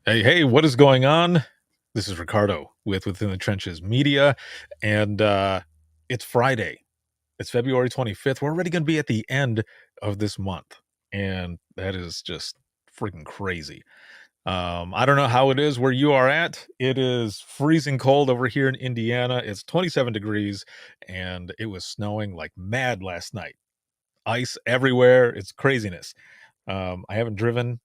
Hey, what is going on? This is Ricardo with Within the Trenches Media, and it's Friday. It's February 25th. We're already going to be at the end of this month, and that is just freaking crazy. I don't know how it is where you are at. It is freezing cold over here in Indiana. It's 27 degrees, and it was snowing like mad last night. Ice everywhere. It's craziness. I haven't driven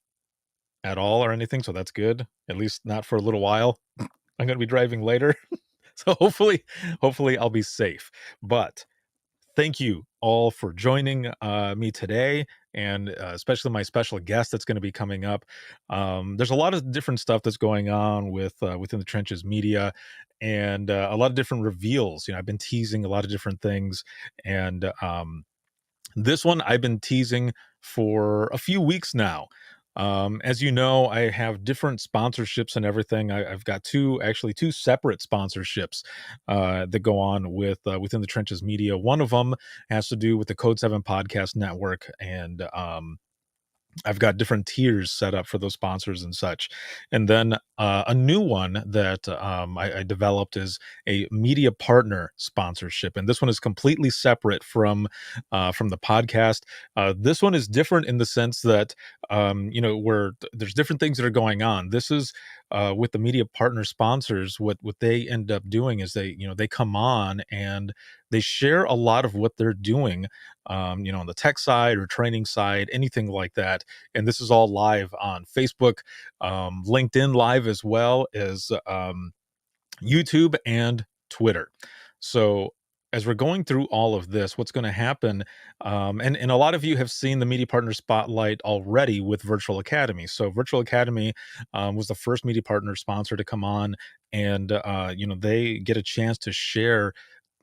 at all or anything, so that's good. At least not for a little while. I'm going to be driving later, so hopefully I'll be safe. But thank you all for joining me today, and especially my special guest that's going to be coming up. There's a lot of different stuff that's going on with Within the Trenches Media, and a lot of different reveals. I've been teasing a lot of different things, and this one I've been teasing for a few weeks now. As you know, I have different sponsorships and everything. I've got two separate sponsorships that go on with Within the Trenches Media. One of them has to do with the Code 7 Podcast Network, and I've got different tiers set up for those sponsors and such. And then a new one that I developed is a media partner sponsorship, and this one is completely separate from the podcast. This one is different in the sense that where there's different things that are going on. This is with the media partner sponsors. What they end up doing is they come on and they share a lot of what they're doing, on the tech side or training side, anything like that. And this is all live on Facebook, LinkedIn Live, as well as YouTube and Twitter. So as we're going through all of this, what's going to happen, and a lot of you have seen the Media Partner Spotlight already with Virtual Academy. So Virtual Academy was the first media partner sponsor to come on, and they get a chance to share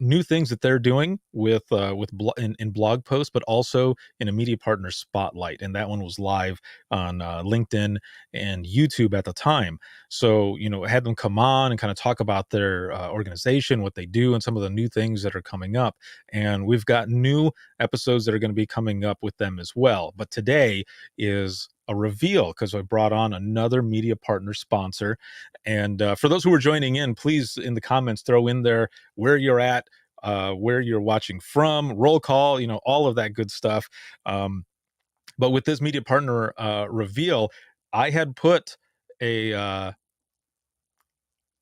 new things that they're doing in blog posts, but also in a media partner spotlight. And that one was live on LinkedIn and YouTube at the time. So, I had them come on and kind of talk about their organization, what they do, and some of the new things that are coming up. And we've got new episodes that are going to be coming up with them as well. But today is a reveal because I brought on another media partner sponsor. And for those who are joining in, please in the comments throw in there where you're at, where you're watching from, roll call, all of that good stuff. But with this media partner reveal, I had put a uh,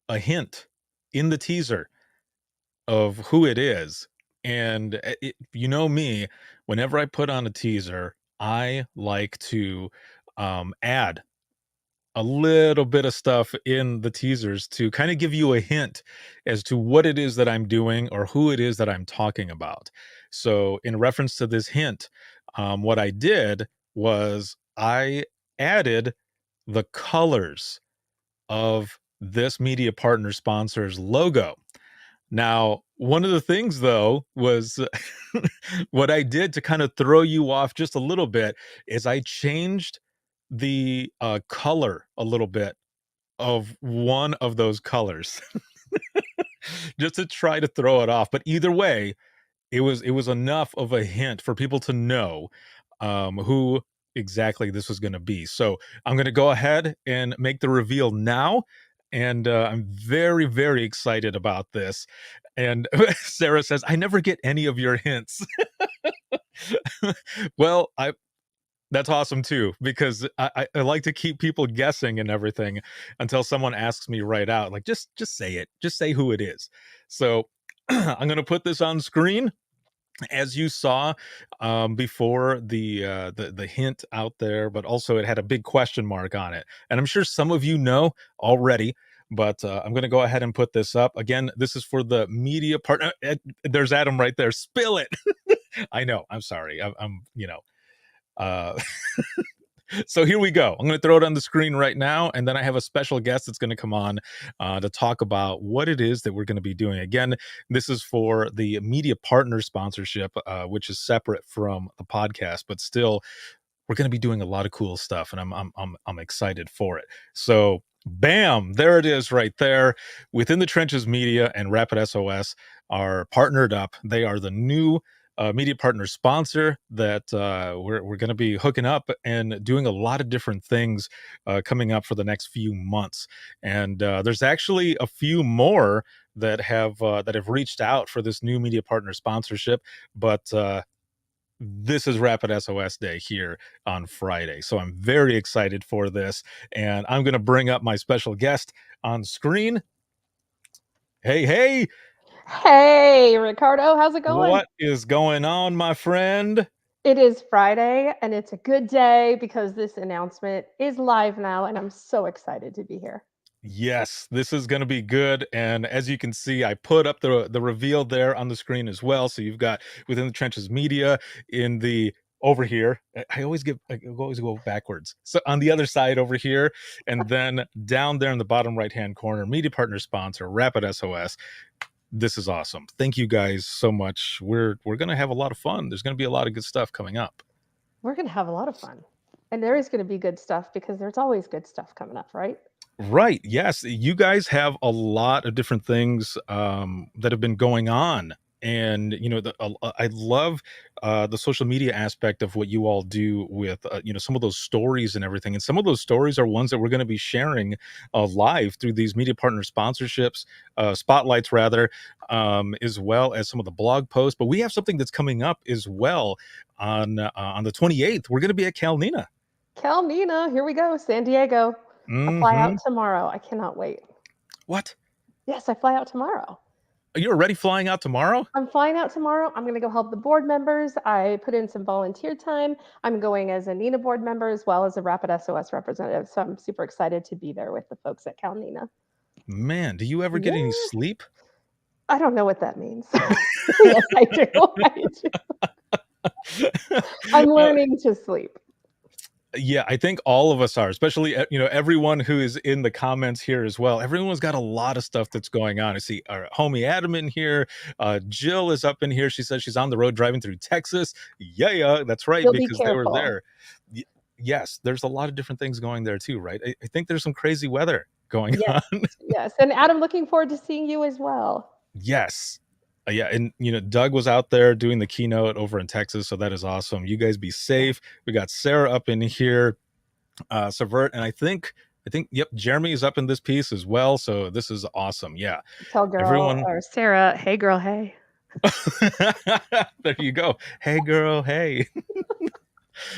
a hint in the teaser of who it is. And me, whenever I put on a teaser, I like to add a little bit of stuff in the teasers to kind of give you a hint as to what it is that I'm doing or who it is that I'm talking about. So, in reference to this hint, what I did was I added the colors of this media partner sponsor's logo. Now, one of the things though was what I did to kind of throw you off just a little bit is I changed the color a little bit of one of those colors just to try to throw it off. But either way, it was enough of a hint for people to know who exactly this was going to be. So I'm going to go ahead and make the reveal now, and I'm very very excited about this. And Sarah says, "I never get any of your hints." Well, I that's awesome too, because I like to keep people guessing and everything until someone asks me right out, like just say it, just say who it is. So I'm going to put this on screen as you saw before the hint out there, but also it had a big question mark on it, and I'm sure some of you know already. But I'm going to go ahead and put this up again. This is for the media partner. There's Adam right there. Spill it. I know. I'm sorry. Uh, so here we go. I'm going to throw it on the screen right now, and then I have a special guest that's going to come on to talk about what it is that we're going to be doing. Again, this is for the media partner sponsorship, which is separate from the podcast, but still, we're going to be doing a lot of cool stuff, and I'm excited for it. So, bam, there it is, right there. Within the Trenches Media and Rapid SOS are partnered up. They are the new media partner sponsor that we're going to be hooking up and doing a lot of different things coming up for the next few months. And there's actually a few more that have reached out for this new media partner sponsorship, but this is Rapid SOS Day here on Friday. So I'm very excited for this. And I'm going to bring up my special guest on screen. Hey, hey, Hey, Ricardo, how's it going? what is going on, my friend? It is Friday and it's a good day because this announcement is live now and I'm so excited to be here. Yes, this is going to be good. And as you can see, I put up the reveal there on the screen as well. So you've got Within the Trenches Media in the over here. I always go backwards. So on the other side over here, and then down there in the bottom right hand corner, media partner sponsor Rapid SOS. This is awesome. Thank you guys so much. We're gonna have a lot of fun. There's gonna be a lot of good stuff coming up. We're going to have a lot of fun. And there is going to be good stuff because there's always good stuff coming up, right? Right. Yes. You guys have a lot of different things that have been going on. And, I love the social media aspect of what you all do with, some of those stories and everything. And some of those stories are ones that we're going to be sharing live through these media partner sponsorships, spotlights, rather, as well as some of the blog posts. But we have something that's coming up as well on the 28th. We're going to be at Calnina. Cal Nina, here we go, San Diego. I fly Hmm. out tomorrow. I cannot wait. What? Yes, I fly out tomorrow. Are you already flying out tomorrow? I'm flying out tomorrow. I'm going to go help the board members. I put in some volunteer time. I'm going as a Nina board member as well as a Rapid SOS representative. So I'm super excited to be there with the folks at Cal Nina. Man, do you ever get any Yeah, sleep? I don't know what that means. Yes, I do. I do. I'm Uh, learning to sleep. yeah, I think all of us are, especially everyone who is in the comments here as well. Everyone's got a lot of stuff that's going on. I see our homie Adam in here. Jill is up in here. She says she's on the road driving through Texas. Yeah, that's right, You'll be because they were careful. there. Y- yes, there's a lot of different things going there too, right? I think there's some crazy weather going Yes, on. yes. And Adam, looking forward to seeing you as well. Yes. Yeah, and Doug was out there doing the keynote over in Texas, so that is awesome. You guys be Yeah. safe. We got Sarah up in here, Subvert, and I think yep, Jeremy is up in this piece as well. So this is awesome. Yeah, Tell girl everyone. or Sarah, hey girl, hey. There you go. Hey, girl. Hey.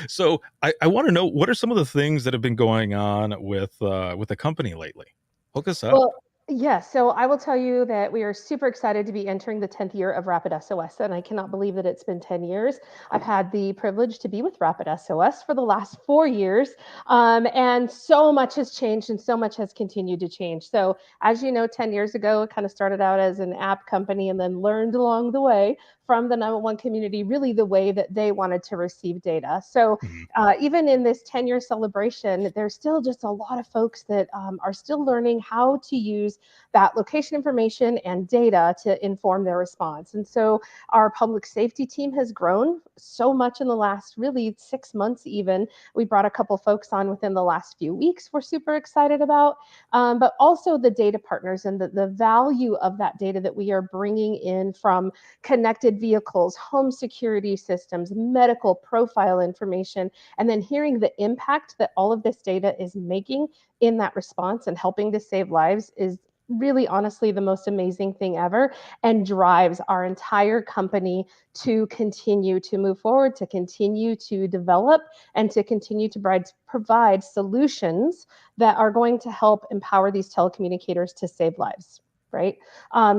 So I want to know, what are some of the things that have been going on with the company lately? Hook us up. Well, yeah, so I will tell you that we are super excited to be entering the 10th year of Rapid SOS, and I cannot believe that it's been 10 years. I've had the privilege to be with Rapid SOS for the last 4 years, and so much has changed and so much has continued to change. So, as you know, 10 years ago, it kind of started out as an app company and then learned along the way from the 911 community really the way that they wanted to receive data. So, Mhm. even in this 10-year celebration, there's still just a lot of folks that are still learning how to use that location information and data to inform their response. And so our public safety team has grown so much in the last really 6 months, even. We brought a couple folks on within the last few weeks we're super excited about, but also the data partners and the value of that data that we are bringing in from connected vehicles, home security systems, medical profile information, and then hearing the impact that all of this data is making in that response and helping to save lives is really honestly the most amazing thing ever and drives our entire company to continue to move forward, to continue to develop, and to continue to provide solutions that are going to help empower these telecommunicators to save lives. Right.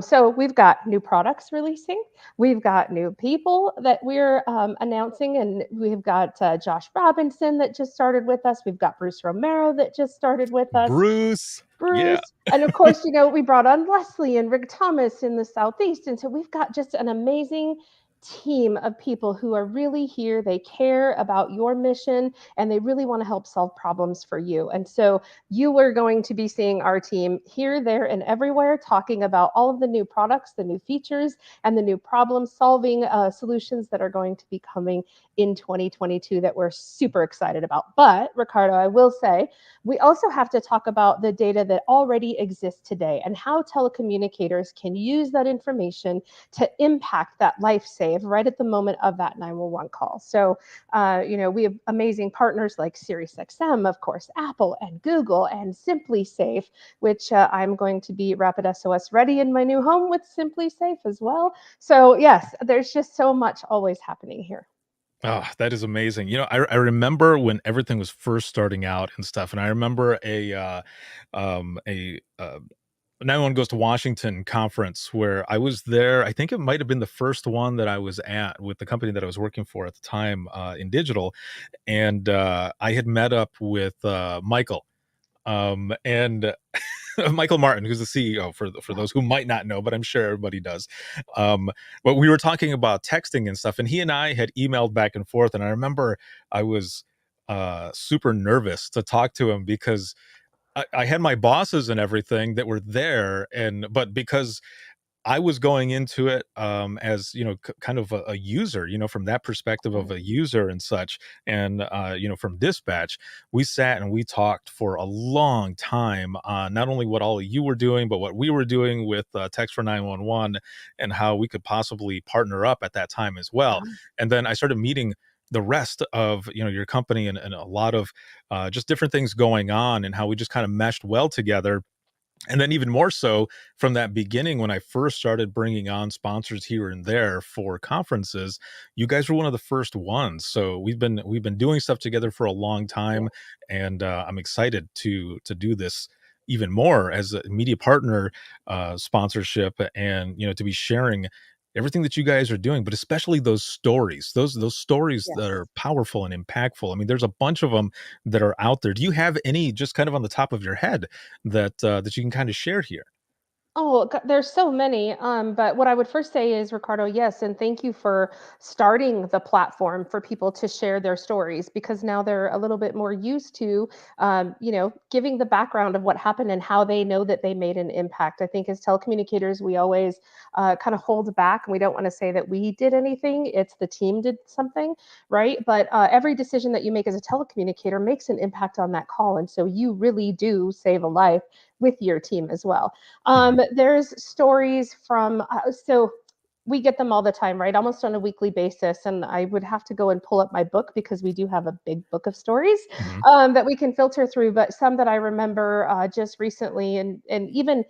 So we've got new products releasing. We've got new people that we're announcing, and we've got Josh Robinson that just started with us. We've got Bruce Romero that just started with us. Bruce. Yeah. Bruce. And of course, we brought on Leslie and Rick Thomas in the Southeast. And so we've got just an amazing team of people who are really here. They care about your mission and they really want to help solve problems for you. And so you are going to be seeing our team here, there, and everywhere talking about all of the new products, the new features, and the new problem solving solutions that are going to be coming in 2022 that we're super excited about. But, Ricardo, I will say, we also have to talk about the data that already exists today and how telecommunicators can use that information to impact that life save right at the moment of that 911 call. So, we have amazing partners like SiriusXM, of course, Apple and Google, and Simply Safe, which I'm going to be Rapid SOS ready in my new home with Simply Safe as well. So, yes, there's just so much always happening here. Oh, that is amazing. I remember when everything was first starting out and stuff, and I remember a 91 Goes to Washington conference where I was there. I think it might have been the first one that I was at with the company that I was working for at the time, in digital, and, I had met up with, Michael, and Michael Martin, who's the CEO for Yeah. those who might not know, but I'm sure everybody does. Um, but we were talking about texting and stuff, and he and I had emailed back and forth, and I remember I was, super nervous to talk to him because I had my bosses and everything that were there, but because I was going into it, as, kind of a user, from that perspective of a user and such, and, from dispatch, we sat and we talked for a long time on not only what all of you were doing, but what we were doing with, Text for 911 and how we could possibly partner up at that time as well. Yeah. And then I started meeting the rest of, your company and a lot of, just different things going on and how we just kind of meshed well together. And then even more so from that beginning when I first started bringing on sponsors here and there for conferences, you guys were one of the first ones. So we've been doing stuff together for a long Yeah. time, and I'm excited to do this even more as a media partner, sponsorship, and to be sharing everything that you guys are doing, but especially those stories, those stories that Yes. are powerful and impactful. I mean, there's a bunch of them that are out there. Do you have any just kind of on the top of your head that you can kind of share here? Oh, there's so many. But what I would first say is, Ricardo, yes, and thank you for starting the platform for people to share their stories because now they're a little bit more used to, giving the background of what happened and how they know that they made an impact. I think as telecommunicators, we always kind of hold back and we don't want to say that we did anything. It's the team did something, right? But every decision that you make as a telecommunicator makes an impact on that call, and so you really do save a life with your team as well. Mhm, There's stories from so we get them all the time, right? Almost on a weekly basis. And I would have to go and pull up my book because we do have a big book of stories mhm. that we can filter through. But some that I remember just recently, and even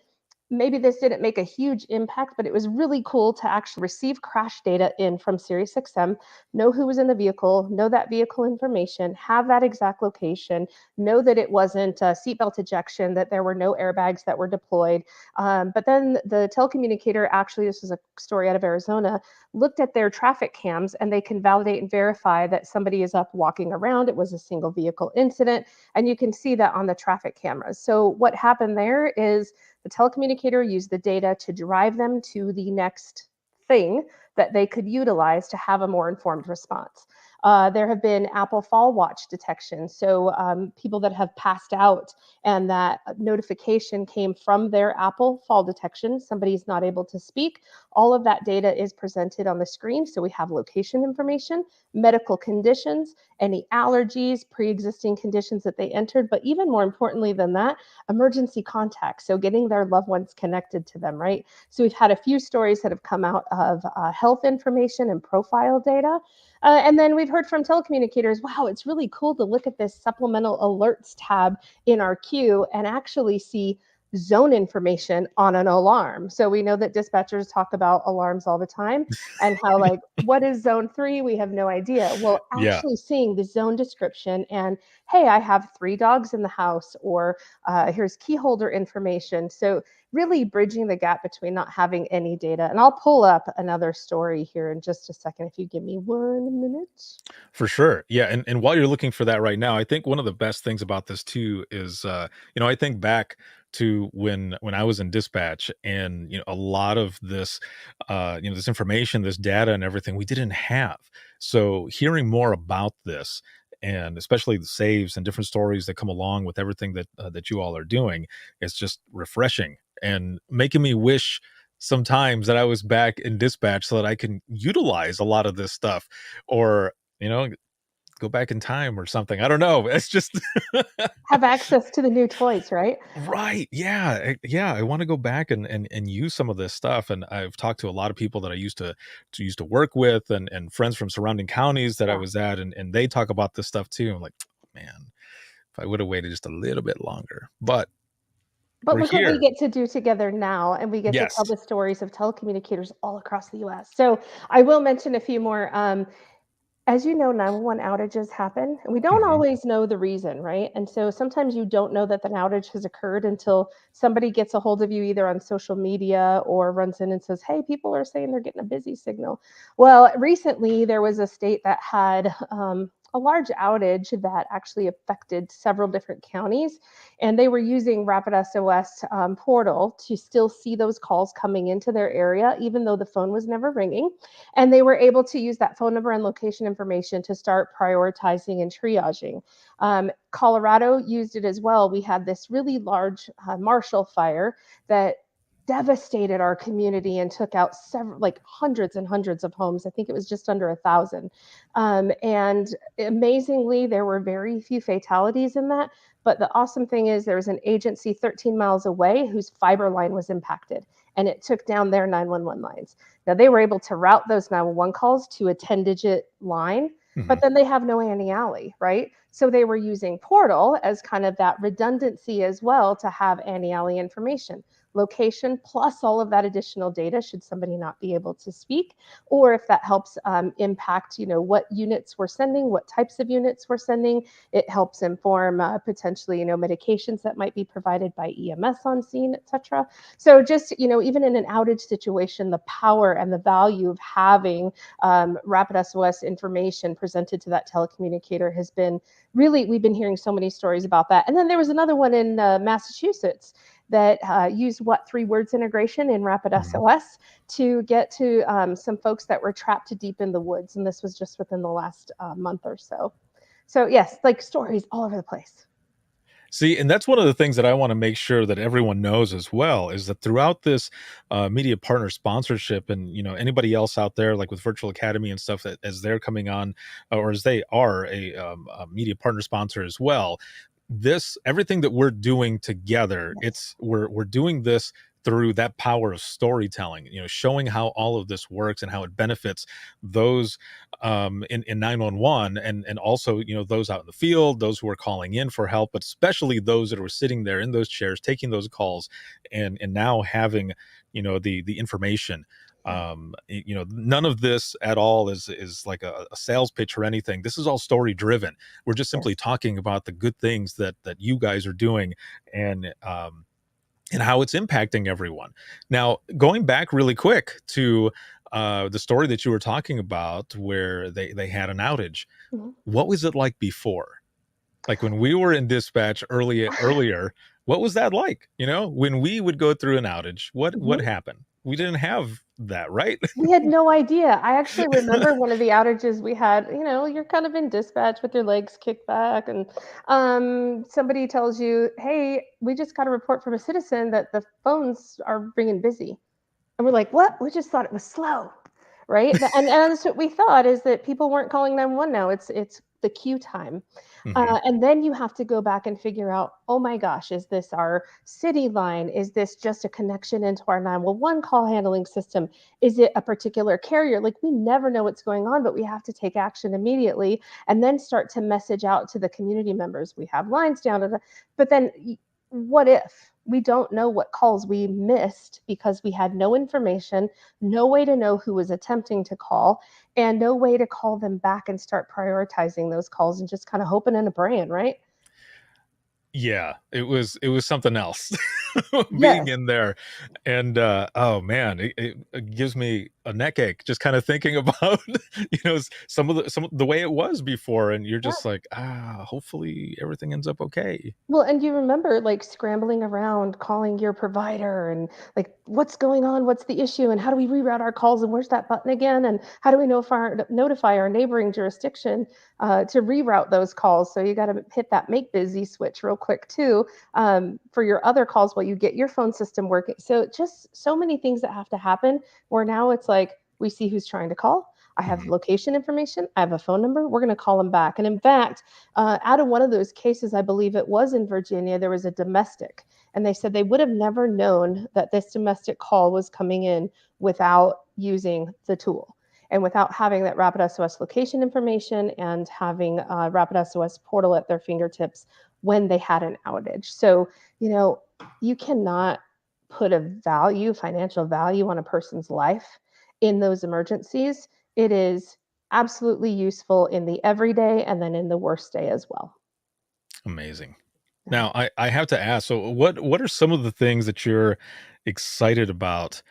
maybe this didn't make a huge impact, but it was really cool to actually receive crash data in from SiriusXM, know who was in the vehicle, know that vehicle information, have that exact location, know that it wasn't a seatbelt ejection, that there were no airbags that were deployed. But then the telecommunicator actually, this is a story out of Arizona, looked at their traffic cams and they can validate and verify that somebody is up walking around. It was a single vehicle incident. And you can see that on the traffic cameras. So what happened there is the telecommunicator used the data to drive them to the next thing that they could utilize to have a more informed response. There have been Apple Fall Watch detection. So, people that have passed out and that notification came from their Apple Fall detection, somebody's not able to speak. All of that data is presented on the screen. So, we have location information, medical conditions, any allergies, pre existing conditions that they entered. But even more importantly than that, emergency contacts. So getting their loved ones connected to them, right? So we've had a few stories that have come out of health information and profile data. And then we've heard from telecommunicators, wow, it's really cool to look at this supplemental alerts tab in our queue and actually see zone information on an alarm. So we know that dispatchers talk about alarms all the time and how, like, what is zone 3? We have no idea. Well, Yeah. actually seeing the zone description and, hey, I have 3 dogs in the house, or here's key holder information. So really bridging the gap between not having any data. And I'll pull up another story here in just a second if you give me 1 minute. For sure. Yeah, and while you're looking for that right now, I think one of the best things about this too is, I think back to when I was in dispatch and, a lot of this, this information, this data and everything we didn't have. So hearing more about this and especially the saves and different stories that come along with everything that you all are doing is just refreshing and making me wish sometimes that I was back in dispatch so that I can utilize a lot of this stuff or you know go back in time or something. I don't know. It's just Have access to the new toys, right? right. Yeah. Yeah. I want to go back and use some of this stuff. And I've talked to a lot of people that I used to work with and friends from surrounding counties that I Yeah. was at, and they talk about this stuff too. I'm like, man, if I would have waited just a little bit longer. But But we're look what we here. get to do together now, and we get to tell Yes. the stories of telecommunicators all across the US. So I will mention a few more. As you know, 911 outages happen, and we don't Mhm. always know the reason, right? And so sometimes you don't know that an outage has occurred until somebody gets a hold of you either on social media or runs in and says, "Hey, people are saying they're getting a busy signal." Well, recently there was a state that had a large outage that actually affected several different counties, and they were using Rapid SOS portal to still see those calls coming into their area, even though the phone was never ringing, and they were able to use that phone number and location information to start prioritizing and triaging. Colorado used it as well. We had this really large Marshall fire that devastated our community and took out several, like hundreds and hundreds of homes. I think it was just under 1,000. And amazingly, there were very few fatalities in that. But the awesome thing is, there was an agency 13 miles away whose fiber line was impacted, and it took down their 911 lines. Now, they were able to route those 911 calls to a 10-digit line, Mhm. but then they have no anti-alley, right? So they were using Portal as kind of that redundancy as well to have anti-alley information, location, plus all of that additional data should somebody not be able to speak, or if that helps impact, what units we're sending, what types of units we're sending. It helps inform potentially, medications that might be provided by EMS on scene, et cetera. So just, even in an outage situation, the power and the value of having Rapid SOS information presented to that telecommunicator has been really, we've been hearing so many stories about that. And then there was another one in Massachusetts that used what, 3 words integration in Rapid Mhm. SOS to get to some folks that were trapped deep in the woods. And this was just within the last month or so. So yes, like stories all over the place. See, and that's one of the things that I wanna make sure that everyone knows as well, is that throughout this, media partner sponsorship and, anybody else out there, like with Virtual Academy and stuff that as they're coming on, or as they are a media partner sponsor as well, this everything that we're doing together, Yes. we're doing this through that power of storytelling, showing how all of this works and how it benefits those in 911 and also those out in the field, those who are calling in for help, but especially those that were sitting there in those chairs taking those calls and now having the information. Yeah. None of this at all is like a sales pitch or anything. This is all story driven. We're just simply Yes. talking about the good things that you guys are doing and how it's impacting everyone. Now, going back really quick to the story that you were talking about where they had an outage. Mhm. What was it like before? Like when we were in dispatch earlier, what was that like? When we would go through an outage, what Mhm. happened? We didn't have that, right? We had no idea. I actually remember one of the outages we had, you're kind of in dispatch with your legs kicked back, and somebody tells you, "Hey, we just got a report from a citizen that the phones are ringing busy." And we're like, "What? We just thought it was slow." Right? And that's what we thought, is that people weren't calling 911 now. It's the queue time. Mhm. And then you have to go back and figure out, oh my gosh, is this our city line? Is this just a connection into our 911 call handling system? Is it a particular carrier? Like, we never know what's going on, but we have to take action immediately and then start to message out to the community members. We have lines down. But then what if we don't know what calls we missed because we had no information, no way to know who was attempting to call, and no way to call them back and start prioritizing those calls and just kind of hoping and praying, right? Yeah, it was something else being Yes. in there, and oh man, it gives me a neck ache just kind of thinking about some of the way it was before, and you're Yeah. just like, hopefully everything ends up okay. Well, and you remember, like, scrambling around, calling your provider and, like, "What's going on? What's the issue? And how do we reroute our calls? And where's that button again? And how do we notify our neighboring jurisdiction, to reroute those calls?" So you gotta hit that make busy switch real quick too, for your other calls while you get your phone system working. So just so many things that have to happen, where now it's like, we see who's trying to call. I have Mhm. location information, I have a phone number, we're going to call them back. And in fact, out of one of those cases, I believe it was in Virginia, there was a domestic, and they said they would have never known that this domestic call was coming in without using the tool and without having that Rapid SOS location information and having Rapid SOS portal at their fingertips when they had an outage. So, you know, you cannot put a value, financial value on a person's life in those emergencies. It is absolutely useful in the everyday and then in the worst day as well. Amazing. Yeah. Now, I have to ask, so what are some of the things that you're excited about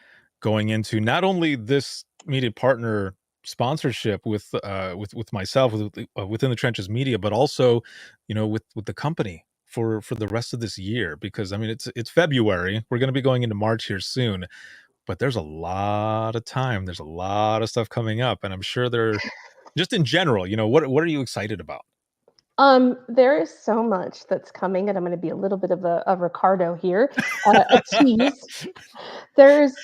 going into not only this media partner sponsorship with myself within the trenches media, but also, with the company for the rest of this year? Because I mean, it's February. We're going to be going into March here soon, but there's a lot of time. There's a lot of stuff coming up, and I'm sure they're just in general. What are you excited about? There is so much that's coming, and I'm going to be a little bit of a Ricardo here, a tease. There's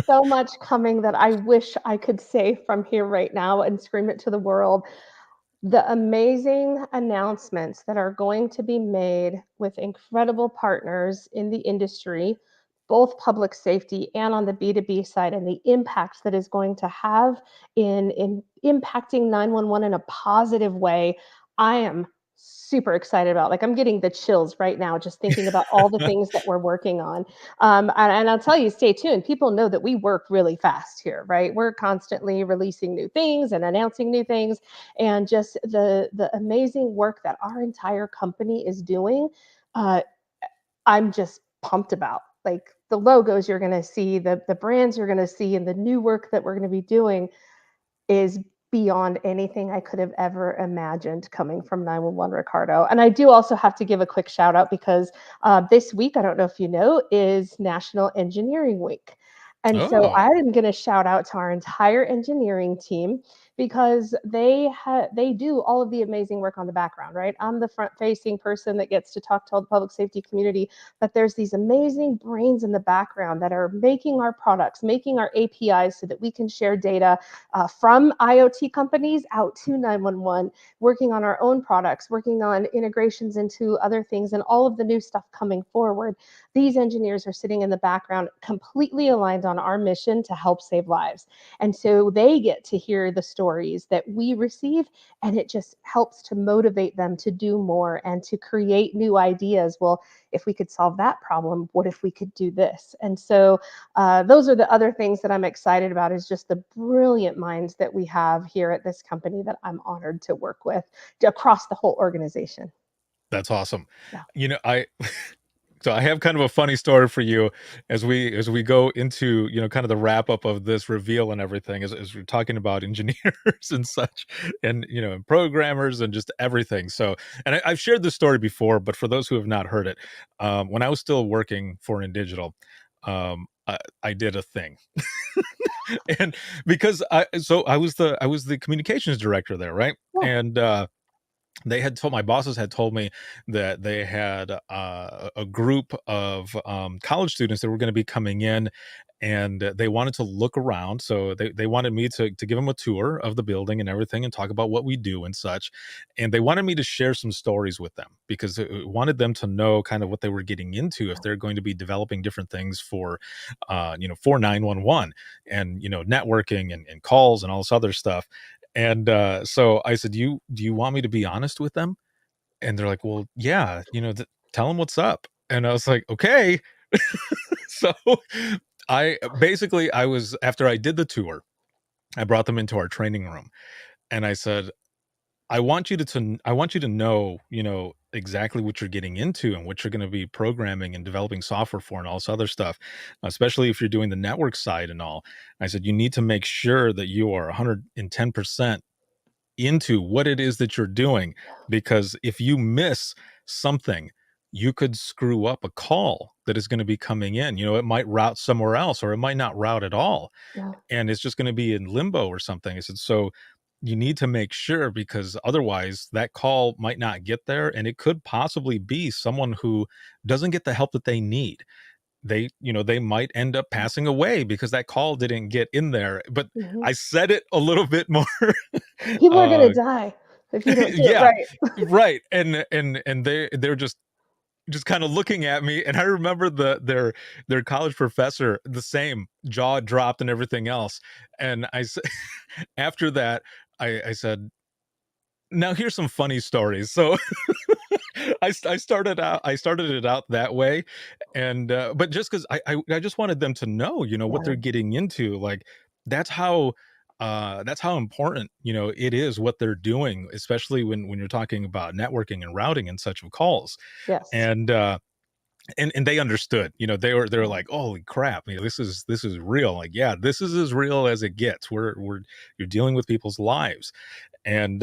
so much coming that I wish I could say from here right now and scream it to the world. The amazing announcements that are going to be made with incredible partners in the industry, both public safety and on the B2B side, and the impact that is going to have in impacting 911 in a positive way. I am super excited about. Like, I'm getting the chills right now just thinking about all the things that we're working on. And I'll tell you, stay tuned. People know that we work really fast here, right? We're constantly releasing new things and announcing new things, and just the amazing work that our entire company is doing. uh, I'm just pumped about, like, the logos you're going to see, the brands you're going to see, and the new work that we're going to be doing is beyond anything I could have ever imagined coming from 911 Ricardo. And I do also have to give a quick shout out because this week, I don't know if you know, is National Engineering Week. And so Oh, I'm going to shout out to our entire engineering team because they do all of the amazing work on the background, right? I'm the front facing person that gets to talk to all the public safety community, but there's these amazing brains in the background that are making our products, making our APIs so that we can share data from IoT companies out to 911, working on our own products, working on integrations into other things, and all of the new stuff coming forward. These engineers are sitting in the background, completely aligned on our mission to help save lives. And so they get to hear the stories that we receive, and it just helps to motivate them to do more and to create new ideas. Well, if we could solve that problem, what if we could do this? And so those are the other things that I'm excited about, is just the brilliant minds that we have here at this company that I'm honored to work with across the whole organization. that's awesome. Yeah. I So I have kind of a funny story for you as we go into, kind of the wrap up of this reveal and everything, as we're talking about engineers and such, and and programmers and just everything. So, and I've shared this story before, but for those who have not heard it, when I was still working for InDigital, I did a thing, and because I was the communications director there, right? Yeah. And my bosses had told me that they had a group of college students that were going to be coming in, and they wanted to look around. So they wanted me to give them a tour of the building and everything and talk about what we do and such. And they wanted me to share some stories with them because it wanted them to know kind of what they were getting into if they're going to be developing different things for 911 and networking and calls and all this other stuff. And so I said, "Do you want me to be honest with them?" And they're like, "Well, yeah, tell them what's up." And I was like, "Okay." So I was after I did the tour, I brought them into our training room and I said, I want you to know, exactly what you're getting into and what you're going to be programming and developing software for and all this other stuff, especially if you're doing the network side and all." I said, "You need to make sure that you are 110% into what it is that you're doing, because if you miss something, you could screw up a call that is going to be coming in. It might route somewhere else or it might not route at all, Yeah. and it's just going to be in limbo or something." I said, "So you need to make sure, because otherwise that call might not get there and it could possibly be someone who doesn't get the help that they need." they might end up passing away because that call didn't get in there. But Mhm. I said it a little bit more People are gonna uh die if you don't do it yeah, right. right. And they're just kind of looking at me, and I remember their college professor, the same, jaw dropped and everything else. And I said, after that, I said, now here's some funny stories. So I started it out that way. And but just because I just wanted them to know, what Yeah. they're getting into. Like, that's how that's how important, it is what they're doing, especially when you're talking about networking and routing and such of calls. Yes. And uh and and they understood. They were Yeah. like, holy crap, this is real. Like, yeah, this is as real as it gets. We're You're dealing with people's lives. And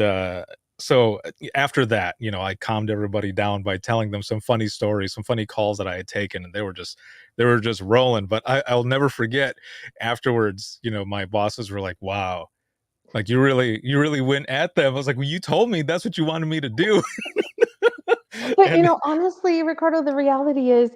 so after that, I calmed everybody down by telling them some funny stories, some funny calls that I had taken, and they were just rolling. But I'll never forget, afterwards, my bosses were like, wow, like, you really went at them. I was like, well, you told me that's what you wanted me to do. But, And honestly, Ricardo, the reality is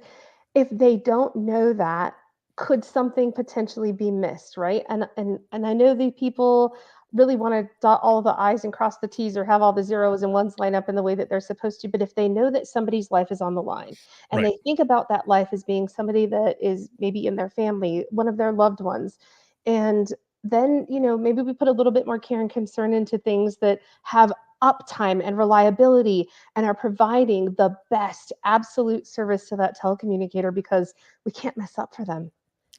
if they don't know that, could something potentially be missed, right? And I know the people really wanna dot all the i's and cross the t's or have all the zeros and ones line up in the way that they're supposed to, but if they know that somebody's life is on the line, and right, they think about that life as being somebody that is maybe in their family, one of their loved ones, and then, maybe we put a little bit more care and concern into things that have uptime and reliability and are providing the best absolute service to that telecommunicator because we can't mess up for them,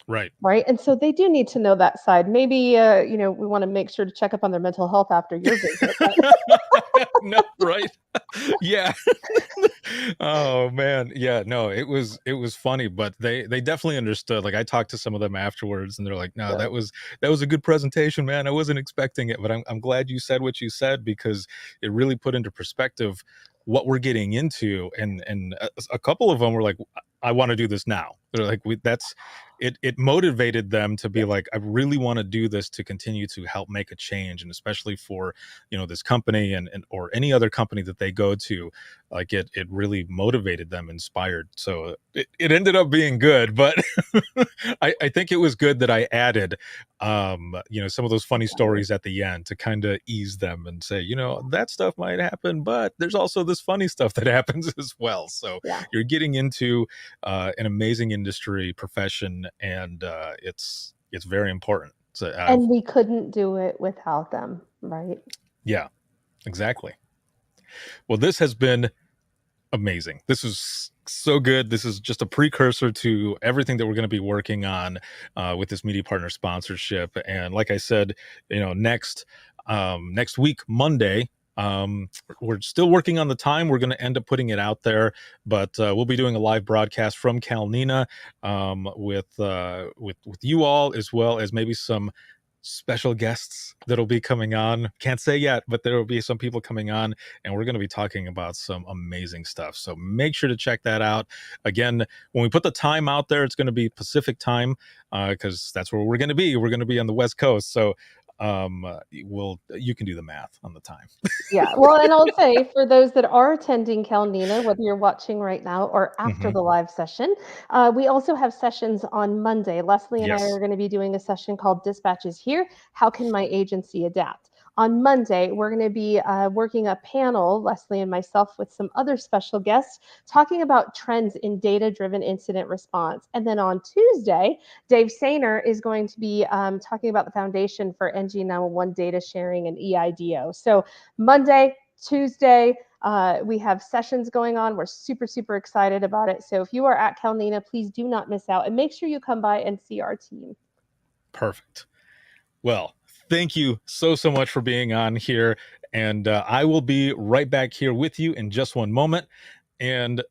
right. right? And so they do need to know that side. Maybe, we want to make sure to check up on their mental health after your visit. But No, right. Yeah. Oh man, yeah, no, it was funny, but they definitely understood. Like, I talked to some of them afterwards, and they're like, no, good. that was a good presentation, man. I wasn't expecting it, but I'm glad you said what you said, because it really put into perspective what we're getting into. And a couple of them were like, I want to do this now. They're like, that's it motivated them to be Yes. like, I really want to do this to continue to help make a change. And especially for, this company, and or any other company that they go to, like, it really motivated them, inspired. So it ended up being good. But I think it was good that I added, some of those funny Definitely. stories at the end to kind of ease them and say, that stuff might happen, but there's also this funny stuff that happens as well. So Yeah. you're getting into an amazing industry profession, and it's very important. So And we couldn't do it without them, right? yeah, exactly. Well, this has been amazing. This is so good. This is just a precursor to everything that we're going to be working on with this media partner sponsorship. And like I said, next week, Monday. We're still working on the time. We're going to end up putting it out there, but we'll be doing a live broadcast from Calnina, with you all, as well as maybe some special guests that'll be coming on. Can't say yet, but there will be some people coming on, and we're going to be talking about some amazing stuff. So make sure to check that out. Again, when we put the time out there, it's going to be Pacific time, because that's where we're going to be. We're going to be on the West Coast. So you can do the math on the time. Yeah, well, and I'll say for those that are attending Calnina, whether you're watching right now or after Hmm. the live session, we also have sessions on Monday. Leslie and I are Yes. going to be doing a session called Dispatches Here. How can my agency adapt? On Monday, we're going to be working a panel, Leslie and myself, with some other special guests, talking about trends in data driven incident response. And then on Tuesday, Dave Sainer is going to be talking about the foundation for NG911 data sharing and EIDO. So Monday, Tuesday, we have sessions going on. We're super, super excited about it. So if you are at Calnina, please do not miss out and make sure you come by and see our team. Perfect. Well, thank you so much for being on here. And I will be right back here with you in just one moment. And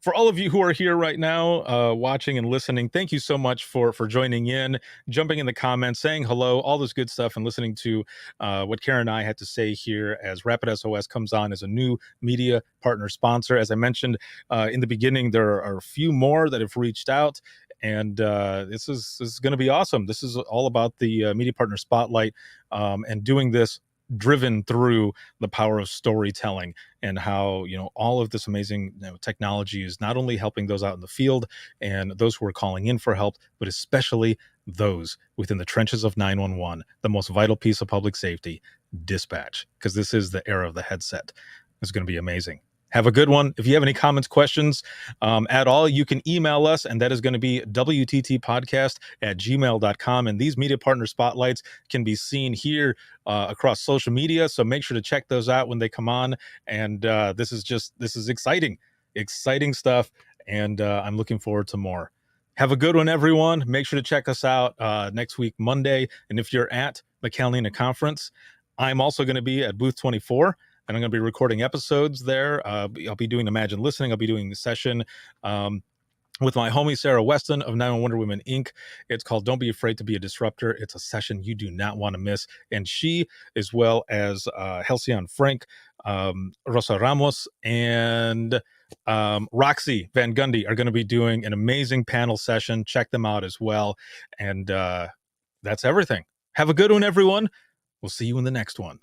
for all of you who are here right now, watching and listening, thank you so much for joining in, jumping in the comments, saying hello, all this good stuff, and listening to what Karen and I had to say here as Rapid SOS comes on as a new media partner sponsor. As I mentioned in the beginning, there are a few more that have reached out. And this is going to be awesome. This is all about the media partner spotlight, and doing this driven through the power of storytelling and how all of this amazing technology is not only helping those out in the field and those who are calling in for help, but especially those within the trenches of 911, the most vital piece of public safety, dispatch, because this is the era of the headset. It's going to be amazing. Have a good one. If you have any comments, questions at all, you can email us, and that is going to be wttpodcast@gmail.com. And these media partner spotlights can be seen here across social media. So make sure to check those out when they come on. And this is exciting stuff. And I'm looking forward to more. Have a good one, everyone. Make sure to check us out next week, Monday. And if you're at the Catalina conference, I'm also going to be at booth 24. And I'm going to be recording episodes there. I'll be doing Imagine Listening. I'll be doing the session with my homie Sarah Weston of 911 Wonder Women Inc. It's called Don't Be Afraid to Be a Disruptor. It's a session you do not want to miss. And she, as well as Halcyon Frank, Rosa Ramos, and Roxy Van Gundy are going to be doing an amazing panel session. Check them out as well. And that's everything. Have a good one, everyone. We'll see you in the next one.